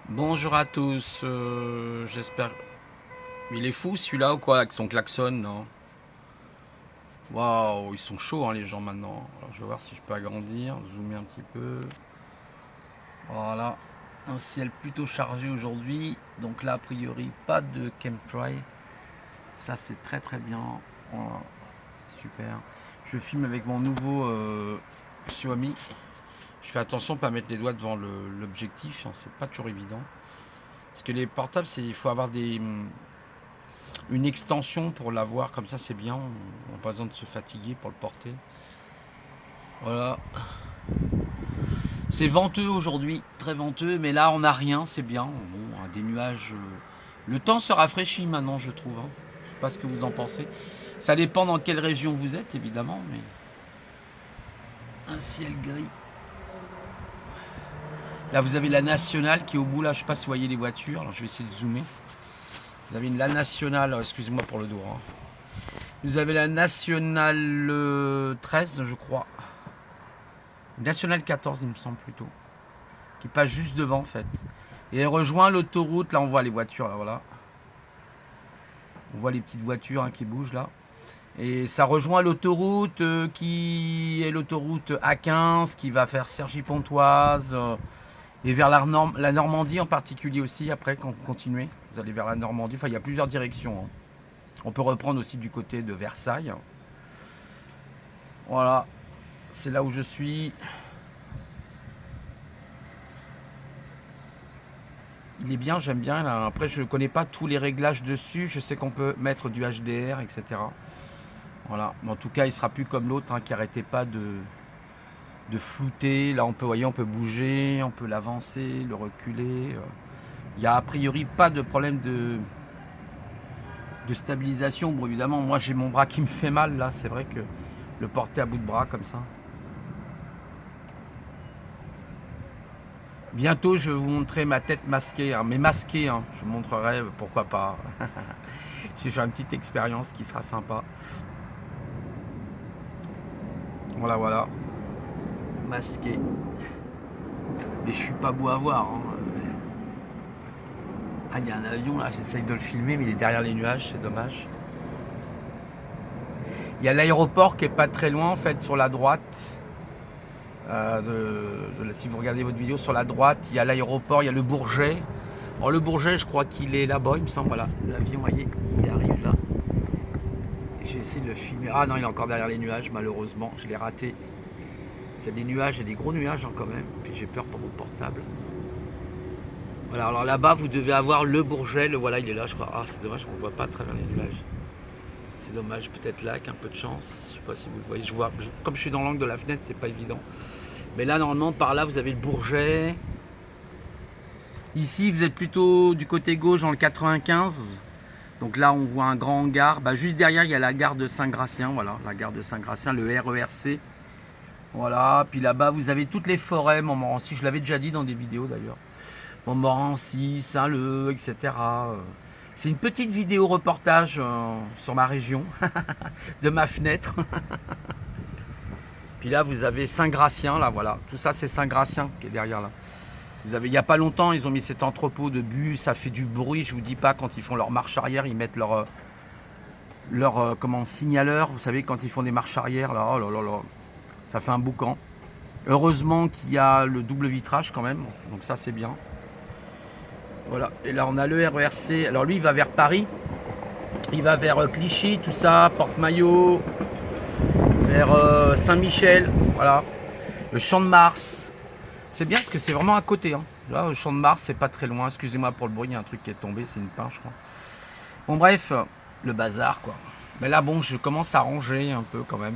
Bonjour à tous, j'espère... Il est fou celui-là ou quoi avec son klaxon, non? Waouh, ils sont chauds hein, les gens maintenant. Alors je vais voir si je peux agrandir, zoomer un petit peu. Voilà, un ciel plutôt chargé aujourd'hui. Donc là a priori pas de chemtrail. Ça c'est très très bien. Voilà, super. Je filme avec mon nouveau Xiaomi. Je fais attention à pas mettre les doigts devant l'objectif, hein, c'est pas toujours évident. Parce que les portables, il faut avoir une extension pour l'avoir, comme ça c'est bien, on n'a pas besoin de se fatiguer pour le porter. Voilà. C'est venteux aujourd'hui, très venteux, mais là on n'a rien, c'est bien. Bon, des nuages. Le temps se rafraîchit maintenant, je trouve. Hein. Je sais pas ce que vous en pensez. Ça dépend dans quelle région vous êtes, évidemment, mais un ciel gris. Là vous avez la nationale qui est au bout, là je sais pas si vous voyez les voitures, alors je vais essayer de zoomer. Vous avez la nationale, excusez-moi pour le dos. Hein. Vous avez la nationale 13, je crois. National 14, il me semble plutôt. Qui passe juste devant, en fait. Et elle rejoint l'autoroute. Là, on voit les voitures, là, voilà. On voit les petites voitures hein, qui bougent, là. Et ça rejoint l'autoroute qui est l'autoroute A15 qui va faire Cergy-Pontoise et vers la Normandie en particulier aussi. Après, quand vous continuez, vous allez vers la Normandie. Enfin, il y a plusieurs directions. Hein. On peut reprendre aussi du côté de Versailles. Voilà, c'est là où je suis. Il est bien, j'aime bien. Là. Après, je ne connais pas tous les réglages dessus. Je sais qu'on peut mettre du HDR, etc. Voilà. Mais en tout cas, il sera plus comme l'autre hein, qui n'arrêtait pas de flouter. Là, on peut, voyez, on peut bouger, on peut l'avancer, le reculer. Il n'y a a priori pas de problème de stabilisation. Bon, évidemment, moi, j'ai mon bras qui me fait mal. Là, c'est vrai que le porter à bout de bras comme ça. Bientôt, je vais vous montrer ma tête masquée, hein, mais masquée. Hein, je vous montrerai, pourquoi pas. J'ai fait une petite expérience qui sera sympa. Voilà, voilà. Masqué. Mais je suis pas beau à voir. Hein. Ah, il y a un avion là, j'essaye de le filmer, mais il est derrière les nuages, c'est dommage. Il y a l'aéroport qui est pas très loin, en fait, sur la droite. Si vous regardez votre vidéo, sur la droite, il y a l'aéroport, il y a le Bourget. Alors, le Bourget, je crois qu'il est là-bas, il me semble. Voilà, l'avion, voyez, il arrive là. J'ai essayé de le filmer. Ah non, il est encore derrière les nuages, malheureusement. Je l'ai raté. Il y a des nuages, il y a des gros nuages hein, quand même. Puis j'ai peur pour mon portable. Voilà, alors là-bas, vous devez avoir le Bourget. Le voilà, il est là, je crois. Ah, c'est dommage qu'on ne voit pas à travers les nuages. C'est dommage, peut-être là, avec un peu de chance. Je ne sais pas si vous le voyez. Comme je suis dans l'angle de la fenêtre, c'est pas évident. Mais là, normalement, par là, vous avez le Bourget. Ici, vous êtes plutôt du côté gauche dans le 95. Donc là, on voit un grand hangar. Bah, juste derrière, il y a la gare de Saint-Gratien. Voilà, la gare de Saint-Gratien, le RERC. Voilà, puis là-bas, vous avez toutes les forêts, Montmorency. Je l'avais déjà dit dans des vidéos d'ailleurs. Montmorency, Saint-Leu, etc. C'est une petite vidéo reportage sur ma région, de ma fenêtre. Puis là, vous avez Saint-Gratien, là, voilà. Tout ça, c'est Saint-Gratien qui est derrière là. Vous avez, il n'y a pas longtemps, ils ont mis cet entrepôt de bus, ça fait du bruit, je vous dis pas, quand ils font leur marche arrière, ils mettent leur signaleur, vous savez, quand ils font des marches arrière, là, oh là là là, ça fait un boucan. Heureusement qu'il y a le double vitrage quand même, donc ça c'est bien. Voilà, et là on a le RERC, alors lui il va vers Paris, il va vers Clichy, tout ça, Porte-Maillot, vers Saint-Michel, voilà, le Champ de Mars. C'est bien parce que c'est vraiment à côté. Hein. Là, le Champ de Mars, c'est pas très loin. Excusez-moi pour le bruit, il y a un truc qui est tombé, c'est une pin, je crois. Bon, bref, le bazar, quoi. Mais là, bon, je commence à ranger un peu quand même.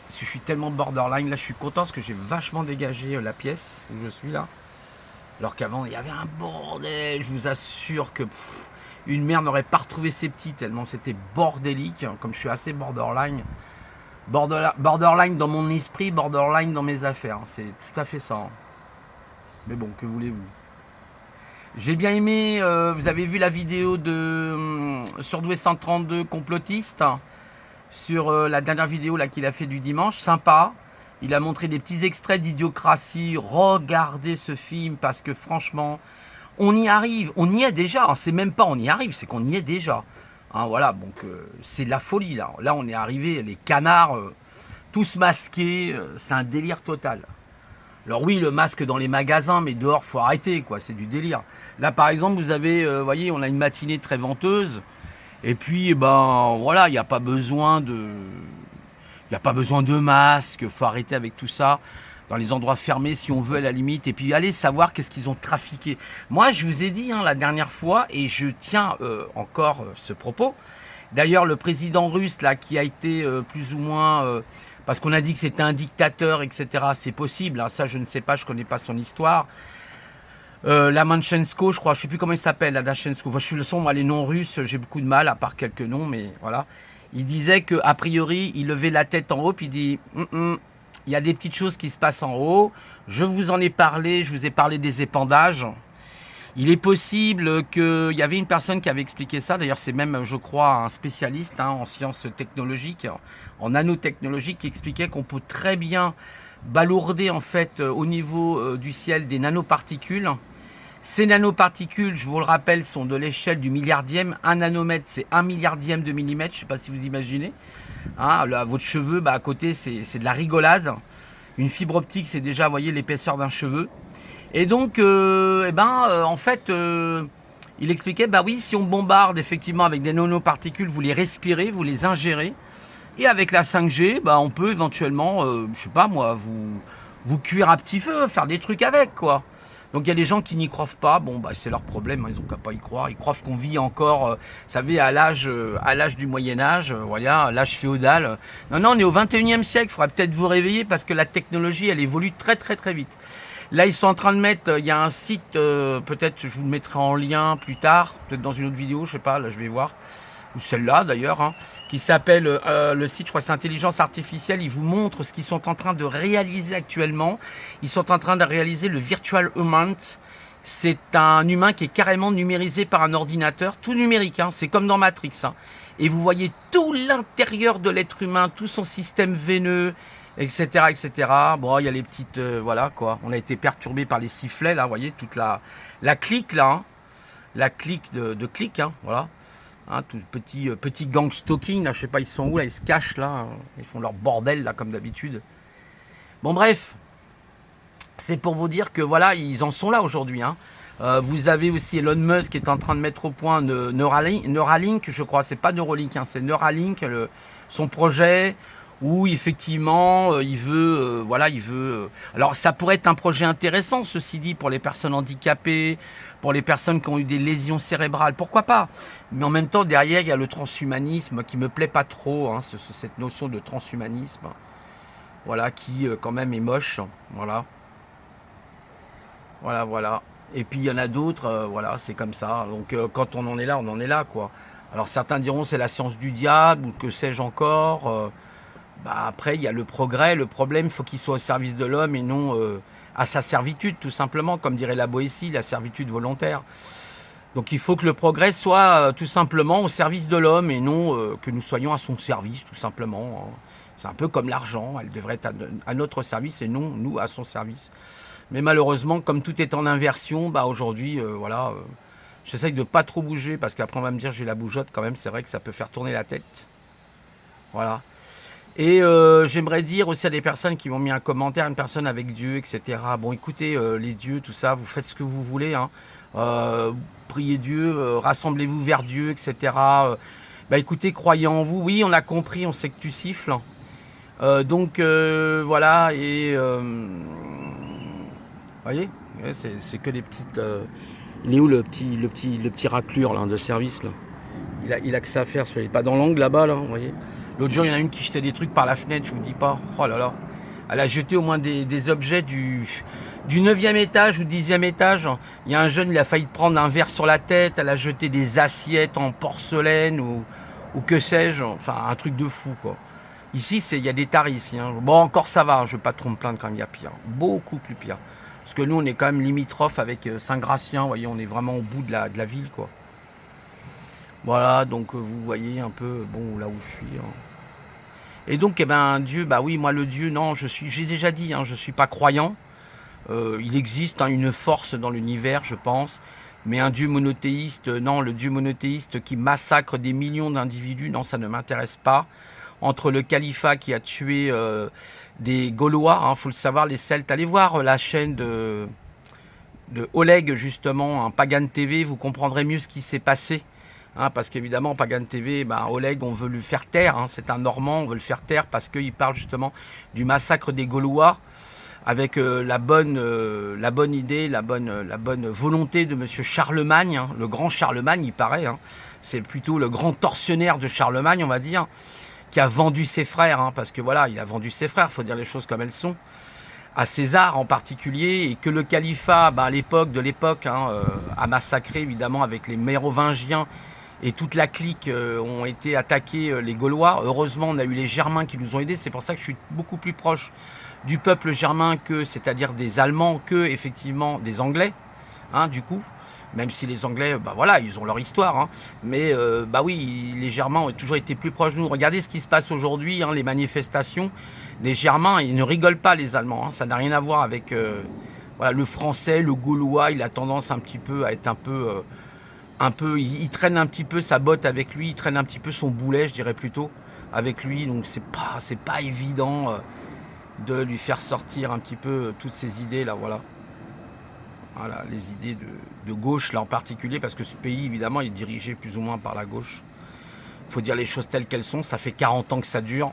Parce que je suis tellement borderline. Là, je suis content parce que j'ai vachement dégagé la pièce où je suis là. Alors qu'avant, il y avait un bordel. Je vous assure que une mère n'aurait pas retrouvé ses petits tellement c'était bordélique. Comme je suis assez borderline. Borderline dans mon esprit, borderline dans mes affaires. C'est tout à fait ça. Hein. Mais bon, que voulez-vous? J'ai bien aimé, vous avez vu la vidéo de Surdoué 132 complotiste sur la dernière vidéo là qu'il a fait du dimanche, sympa. Il a montré des petits extraits d'Idiocratie. Regardez ce film parce que franchement, on y arrive, on y est déjà. Hein, c'est même pas on y arrive, c'est qu'on y est déjà. Hein, voilà, donc c'est de la folie là. Là, on est arrivé, les canards, tous masqués, c'est un délire total. Alors oui, le masque dans les magasins, mais dehors, faut arrêter, quoi. C'est du délire. Là, par exemple, vous avez, voyez, on a une matinée très venteuse. Et puis, ben, voilà, il n'y a pas besoin de, il n'y a pas besoin de masque. Faut arrêter avec tout ça. Dans les endroits fermés, si on veut, à la limite. Et puis, allez savoir qu'est-ce qu'ils ont trafiqué. Moi, je vous ai dit, hein, la dernière fois, et je tiens encore ce propos. D'ailleurs, le président russe, là, qui a été plus ou moins... parce qu'on a dit que c'était un dictateur, etc. C'est possible, hein, ça je ne sais pas, je ne connais pas son histoire. La Manchensko, je crois, je ne sais plus comment il s'appelle, la Danchenko. Enfin, je suis le son, moi les noms russes, j'ai beaucoup de mal, à part quelques noms, mais voilà. Il disait qu'a priori, il levait la tête en haut, puis il dit il y a des petites choses qui se passent en haut, je vous en ai parlé, je vous ai parlé des épandages. Il est possible qu'il y avait une personne qui avait expliqué ça, d'ailleurs c'est même, je crois, un spécialiste en sciences technologiques, en nanotechnologie, qui expliquait qu'on peut très bien balourder en fait au niveau du ciel des nanoparticules. Ces nanoparticules, je vous le rappelle, sont de l'échelle du milliardième. Un nanomètre, c'est 1 milliardième de millimètre, je ne sais pas si vous imaginez. Hein, là, votre cheveu, à côté, c'est de la rigolade. Une fibre optique, c'est déjà, vous voyez, l'épaisseur d'un cheveu. Et donc, en fait, il expliquait, oui, si on bombarde effectivement avec des nanoparticules, vous les respirez, vous les ingérez. Et avec la 5G, on peut éventuellement, je sais pas moi, vous cuire à petit feu, faire des trucs avec, quoi. Donc il y a des gens qui n'y croient pas, c'est leur problème, ils n'ont qu'à pas y croire. Ils croient qu'on vit encore, vous savez, à l'âge du Moyen-Âge, voilà, à l'âge féodal. Non, on est au 21e siècle, il faudra peut-être vous réveiller parce que la technologie, elle évolue très très très vite. Là, ils sont en train de mettre, il y a un site, peut-être je vous le mettrai en lien plus tard, peut-être dans une autre vidéo, je sais pas, là je vais voir, ou celle-là d'ailleurs, qui s'appelle, le site, je crois que c'est Intelligence Artificielle, ils vous montrent ce qu'ils sont en train de réaliser actuellement. Ils sont en train de réaliser le Virtual Human. C'est un humain qui est carrément numérisé par un ordinateur, tout numérique, c'est comme dans Matrix. Et vous voyez tout l'intérieur de l'être humain, tout son système veineux, etc., etc. Bon, il y a les petites, voilà quoi. On a été perturbé par les sifflets là, vous voyez toute la clique là, la clique de clics, voilà. Tout petit gang stalking là, je sais pas, ils sont où là, ils se cachent là, ils font leur bordel là comme d'habitude. Bon bref, c'est pour vous dire que voilà, ils en sont là aujourd'hui. Vous avez aussi Elon Musk qui est en train de mettre au point Neuralink, je crois, c'est pas Neuralink, c'est Neuralink, son projet. Où effectivement il veut, alors ça pourrait être un projet intéressant, ceci dit, pour les personnes handicapées, pour les personnes qui ont eu des lésions cérébrales, pourquoi pas. Mais en même temps, derrière, il y a le transhumanisme qui me plaît pas trop, cette notion de transhumanisme, voilà, qui quand même est moche, voilà. Et puis il y en a d'autres, voilà, c'est comme ça. Donc quand on en est là, quoi. Alors certains diront c'est la science du diable ou que sais-je encore. Après, il y a le progrès. Le problème, il faut qu'il soit au service de l'homme et non à sa servitude, tout simplement. Comme dirait la Boétie, la servitude volontaire. Donc il faut que le progrès soit tout simplement au service de l'homme et non que nous soyons à son service, tout simplement. C'est un peu comme l'argent. Elle devrait être à notre service et non nous à son service. Mais malheureusement, comme tout est en inversion, aujourd'hui, j'essaye de ne pas trop bouger parce qu'après on va me dire j'ai la bougeotte quand même. C'est vrai que ça peut faire tourner la tête. Voilà. Et j'aimerais dire aussi à des personnes qui m'ont mis un commentaire, une personne avec Dieu, etc. Bon, écoutez, les dieux, tout ça, vous faites ce que vous voulez. Priez Dieu, rassemblez-vous vers Dieu, etc. Écoutez, croyez en vous. Oui, on a compris, on sait que tu siffles. Voilà, et... vous voyez, c'est que des petites... il est où le petit raclure là, de service là? Il a que ça à faire, il n'est pas dans l'angle là-bas, là, vous voyez. L'autre jour, il y en a une qui jetait des trucs par la fenêtre, je vous dis pas. Oh là là. Elle a jeté au moins des objets du 9e étage ou 10e étage. Il y a un jeune, il a failli prendre un verre sur la tête. Elle a jeté des assiettes en porcelaine ou que sais-je. Enfin, un truc de fou, quoi. Ici, il y a des taris ici. Bon, encore ça va, je ne vais pas trop me plaindre quand même, il y a pire. Beaucoup plus pire. Parce que nous, on est quand même limitrophe avec Saint-Gratien. Vous voyez, on est vraiment au bout de la ville, quoi. Voilà, donc vous voyez un peu, là où je suis. Et donc, Dieu, oui, moi le Dieu, non, j'ai déjà dit, je ne suis pas croyant. Il existe une force dans l'univers, je pense, Mais un Dieu monothéiste, non, le Dieu monothéiste qui massacre des millions d'individus, non, ça ne m'intéresse pas. Entre le califat qui a tué des Gaulois, hein, faut le savoir, les Celtes. Allez voir la chaîne de Oleg, justement, hein, Pagan TV, vous comprendrez mieux ce qui s'est passé. Hein, parce qu'évidemment, Pagan TV, ben, Oleg, on veut le faire taire. Hein, c'est un Normand, on veut le faire taire parce qu'il parle justement du massacre des Gaulois avec la bonne idée, la bonne volonté de monsieur Charlemagne, hein, le grand Charlemagne, il paraît. Hein, c'est plutôt le grand tortionnaire de Charlemagne, on va dire, qui a vendu ses frères. Hein, parce que voilà, il a vendu ses frères, il faut dire les choses comme elles sont. À César en particulier, et que le califat, ben, à l'époque hein, a massacré évidemment avec les Mérovingiens et toute la clique ont été attaqués les Gaulois. Heureusement, on a eu les Germains qui nous ont aidés. C'est pour ça que je suis beaucoup plus proche du peuple germain que, c'est-à-dire des Allemands, que effectivement des Anglais. Hein, du coup, même si les Anglais, bah voilà, ils ont leur histoire. Hein, mais bah oui, les Germains ont toujours été plus proches de nous. Regardez ce qui se passe aujourd'hui, hein, les manifestations. Les Germains, ils ne rigolent pas, les Allemands. Hein, ça n'a rien à voir avec voilà, le français, le gaulois. Il a tendance un petit peu à être un peu, il traîne un petit peu sa botte avec lui, il traîne un petit peu son boulet, je dirais plutôt, avec lui. Donc c'est pas évident de lui faire sortir un petit peu toutes ces idées là, voilà. Voilà, les idées de gauche là en particulier, parce que ce pays évidemment est dirigé plus ou moins par la gauche. Il faut dire les choses telles qu'elles sont, ça fait 40 ans que ça dure.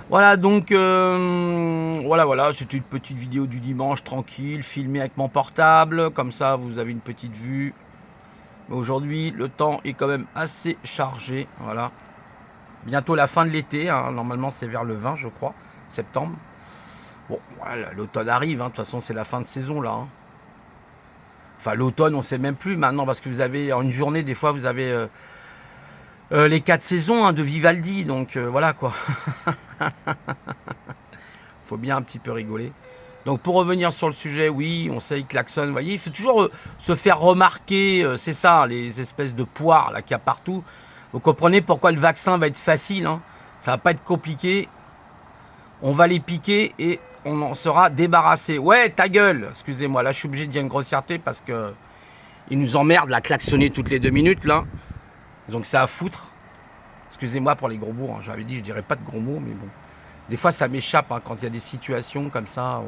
Voilà, donc voilà, c'était une petite vidéo du dimanche tranquille, filmée avec mon portable, comme ça vous avez une petite vue. Mais aujourd'hui, le temps est quand même assez chargé, voilà. Bientôt la fin de l'été, hein, normalement c'est vers le 20 je crois, septembre. Bon, voilà, l'automne arrive, hein, de toute façon c'est la fin de saison là. Hein. Enfin l'automne on ne sait même plus maintenant, parce que vous avez en une journée, des fois vous avez les 4 saisons hein, de Vivaldi, donc voilà quoi. Faut bien un petit peu rigoler. Donc pour revenir sur le sujet, oui, on sait, il klaxonne, vous voyez, il faut toujours se faire remarquer, c'est ça, les espèces de poires là qu'il y a partout. Vous comprenez pourquoi le vaccin va être facile, hein. Ça va pas être compliqué. On va les piquer et on en sera débarrassé. Ouais, ta gueule, excusez-moi, là je suis obligé de dire une grossièreté parce que ils nous emmerdent là, klaxonner toutes les 2 minutes là. Donc ça à foutre. Excusez-moi pour les gros mots, hein. J'avais dit je dirais pas de gros mots, mais bon. Des fois ça m'échappe hein, quand il y a des situations comme ça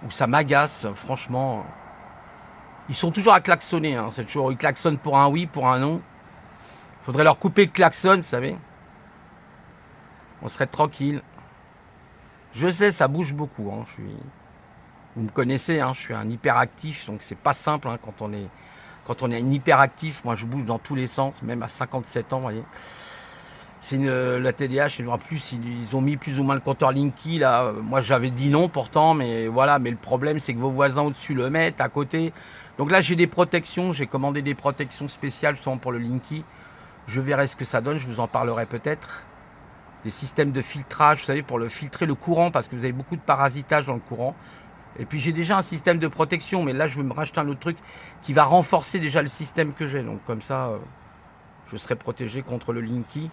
où ça m'agace, franchement. Ils sont toujours à klaxonner, hein. C'est toujours, ils klaxonnent pour un oui, pour un non. Faudrait leur couper le klaxon, vous savez. On serait tranquille. Je sais, ça bouge beaucoup. Hein. Vous me connaissez, hein, je suis un hyperactif, donc c'est pas simple hein, quand on est un hyperactif. Moi, je bouge dans tous les sens, même à 57 ans, vous voyez. C'est la TDAH, en plus, ils ont mis plus ou moins le compteur Linky, là. Moi, j'avais dit non pourtant, mais voilà. Mais le problème, c'est que vos voisins au-dessus le mettent, à côté. Donc là, j'ai des protections. J'ai commandé des protections spéciales, justement, pour le Linky. Je verrai ce que ça donne, je vous en parlerai peut-être. Des systèmes de filtrage, vous savez, pour filtrer le courant, parce que vous avez beaucoup de parasitage dans le courant. Et puis, j'ai déjà un système de protection, mais là, je vais me racheter un autre truc qui va renforcer déjà le système que j'ai. Donc, comme ça, je serai protégé contre le Linky.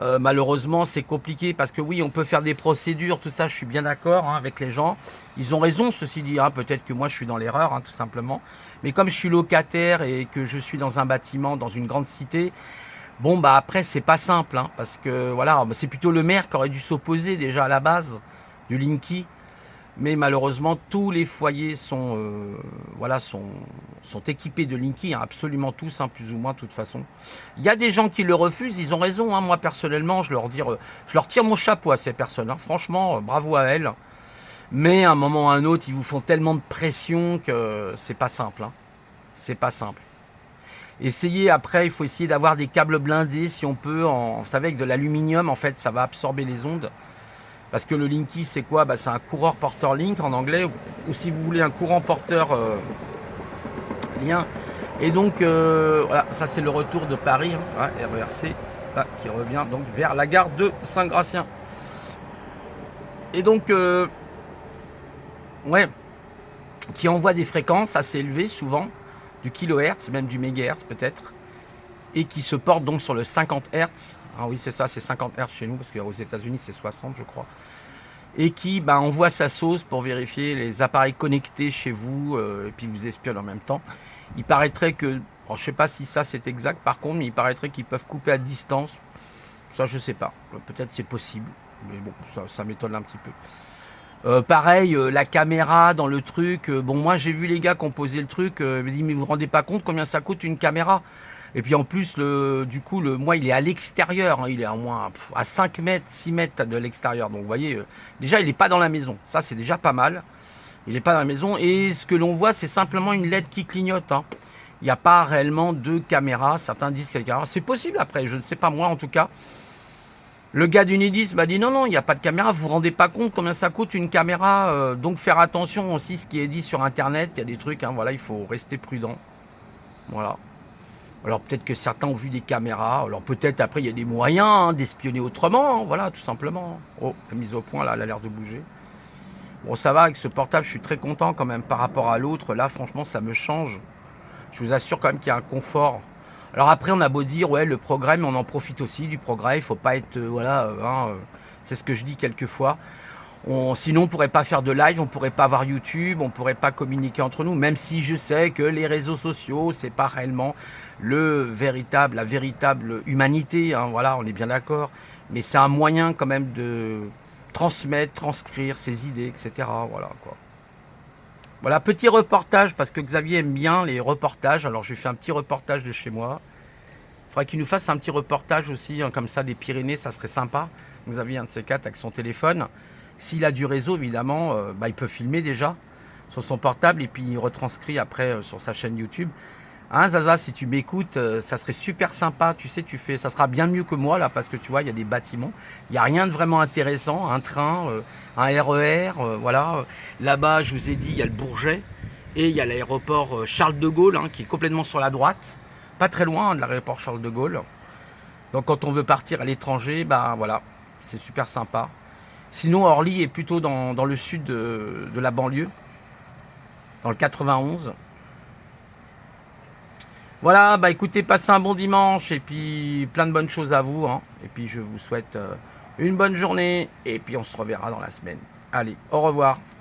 Malheureusement, c'est compliqué parce que oui, on peut faire des procédures, tout ça, je suis bien d'accord hein, avec les gens. Ils ont raison, ceci dit, hein, peut-être que moi je suis dans l'erreur, hein, tout simplement. Mais comme je suis locataire et que je suis dans un bâtiment, dans une grande cité, bon, bah après, c'est pas simple, hein, parce que voilà, c'est plutôt le maire qui aurait dû s'opposer déjà à la base du Linky. Mais malheureusement, tous les foyers sont équipés de Linky, hein, absolument tous, hein, plus ou moins, de toute façon. Il y a des gens qui le refusent, ils ont raison. Hein, moi, personnellement, je leur tire mon chapeau à ces personnes. Hein, franchement, bravo à elles. Mais à un moment ou à un autre, ils vous font tellement de pression que c'est pas simple. Hein. C'est pas simple. Essayez, après, il faut essayer d'avoir des câbles blindés, si on peut. Vous savez, avec de l'aluminium, en fait, ça va absorber les ondes. Parce que le Linky, c'est quoi? C'est un coureur porteur link en anglais, ou si vous voulez un courant porteur lien. Et donc, voilà, ça c'est le retour de Paris, hein, RERC, là, qui revient donc vers la gare de Saint-Gratien. Et donc, ouais, qui envoie des fréquences assez élevées, souvent, du kilohertz, même du mégahertz peut-être, et qui se porte donc sur le 50 Hz. Ah oui, c'est ça, c'est 50 Hz chez nous, parce qu'aux États-Unis c'est 60, je crois. et qui envoie sa sauce pour vérifier les appareils connectés chez vous et puis vous espionne en même temps. Il paraîtrait que, alors je sais pas si ça c'est exact par contre, mais il paraîtrait qu'ils peuvent couper à distance. Ça je sais pas, peut-être c'est possible, mais bon ça m'étonne un petit peu. Pareil, la caméra dans le truc, bon moi j'ai vu les gars qui ont posé le truc, ils me disent mais vous vous rendez pas compte combien ça coûte une caméra? Et puis en plus, moi il est à l'extérieur, hein, il est à moins à 5 mètres, 6 mètres de l'extérieur. Donc vous voyez, déjà il n'est pas dans la maison, ça c'est déjà pas mal. Il n'est pas dans la maison et ce que l'on voit c'est simplement une LED qui clignote. Hein. Il n'y a pas réellement de caméra, certains disent qu'il y a des caméras. C'est possible après, je ne sais pas moi en tout cas. Le gars d'Unidis m'a dit non, il n'y a pas de caméra, vous vous rendez pas compte combien ça coûte une caméra. Donc faire attention aussi à ce qui est dit sur internet, il y a des trucs, hein, voilà, il faut rester prudent. Voilà. Alors peut-être que certains ont vu des caméras, alors peut-être après il y a des moyens hein, d'espionner autrement, hein, voilà tout simplement. Oh, la mise au point là, elle a l'air de bouger. Bon ça va avec ce portable, je suis très content quand même par rapport à l'autre, là franchement ça me change. Je vous assure quand même qu'il y a un confort. Alors après on a beau dire ouais le progrès, mais on en profite aussi du progrès, il faut pas être, c'est ce que je dis quelquefois. Sinon on pourrait pas faire de live, on pourrait pas avoir YouTube, on pourrait pas communiquer entre nous, même si je sais que les réseaux sociaux, c'est pas réellement la véritable humanité, hein, voilà, on est bien d'accord, mais c'est un moyen quand même de transmettre, transcrire ses idées, etc. Voilà quoi. Voilà, petit reportage, parce que Xavier aime bien les reportages, alors je lui fais un petit reportage de chez moi. Il faudrait qu'il nous fasse un petit reportage aussi, hein, comme ça, des Pyrénées, ça serait sympa. Xavier, un de ces quatre, avec son téléphone. S'il a du réseau, évidemment, il peut filmer déjà sur son portable et puis il retranscrit après sur sa chaîne YouTube. Hein, Zaza, si tu m'écoutes, ça serait super sympa. Tu sais, ça sera bien mieux que moi là, parce que tu vois, il y a des bâtiments. Il n'y a rien de vraiment intéressant. Un train, un RER, voilà. Là-bas, je vous ai dit, il y a le Bourget et il y a l'aéroport Charles de Gaulle, hein, qui est complètement sur la droite, pas très loin hein, de l'aéroport Charles de Gaulle. Donc, quand on veut partir à l'étranger, voilà, c'est super sympa. Sinon, Orly est plutôt dans le sud de la banlieue, dans le 91. Voilà, écoutez, passez un bon dimanche et puis plein de bonnes choses à vous. Hein. Et puis je vous souhaite une bonne journée et puis on se reverra dans la semaine. Allez, au revoir.